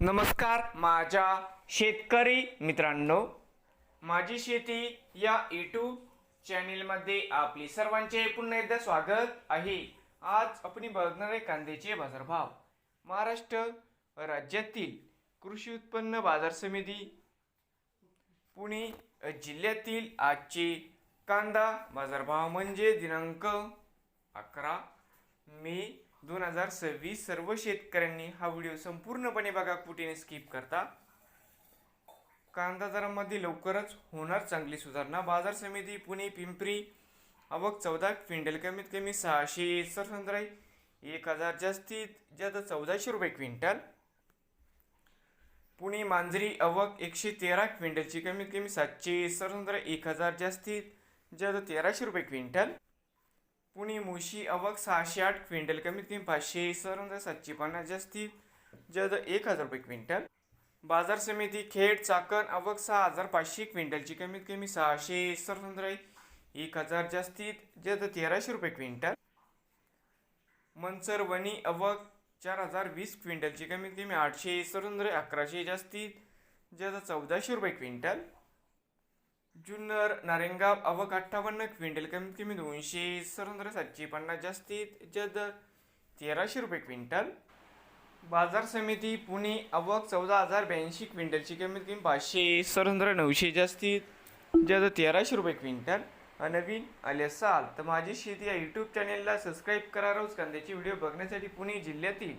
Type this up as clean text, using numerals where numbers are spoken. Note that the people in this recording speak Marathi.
नमस्कार माझ्या शेतकरी मित्रांनो, माझी शेती या यूट्यूब चॅनेलमध्ये आपले सर्वांचे पुन्हा एकदा स्वागत आहे। आज आपण बघणार आहे कांद्याचे बाजारभाव। महाराष्ट्र राज्यातील कृषी उत्पन्न बाजार समिती पुणे जिल्ह्यातील आजचे कांदा बाजारभाव म्हणजे दिनांक 11 मे 2026। सर्व शेतकऱ्यांनी हा व्हिडिओ संपूर्णपणे बघा, कुठेही स्किप करता। कांदा दरामध्ये लवकरच होणार चांगली सुधारणा। बाजार समिती पुणे पिंपरी आवक 14 क्विंटल, कमीत कमी 617, 1000 जास्तीत जास्त 1400 रुपये क्विंटल। पुणे मांजरी आवक 113 क्विंटलची, कमीत कमी 717, 1000 जास्तीत जास्त 1300 रुपये क्विंटल। पुणे मुशी आवक 608 क्विंटल, कमीत कमी 500, 750, जास्तीत जास्त 1000 रुपये क्विंटल। बाजार समिती खेड चाकण आवक 6500 क्विंटलची, कमीत कमी 617, 1000 जास्तीत जास्त 1300 रुपये क्विंटल। मनसर वणी आवक 4020 क्विंटलची, कमीत कमी 817, 1100, जास्तीत जास्त 1400 रुपये क्विंटल। जुन्नर नारायणगाव आवक 58 क्विंटल, कमीत कमी 217, 750, जास्तीत जास्त 1300 रुपये क्विंटल। बाजार समिती पुणे आवक 14082 क्विंटलची, कमीत कमी 517, 900, जास्तीत जास्त 1300 रुपये क्विंटल। नवीन आले असाल तर माझी शेती या यूट्यूब चॅनेलला सबस्क्राईब करा। रोज कांद्याचे व्हिडिओ बघण्यासाठी पुणे जिल्ह्यातील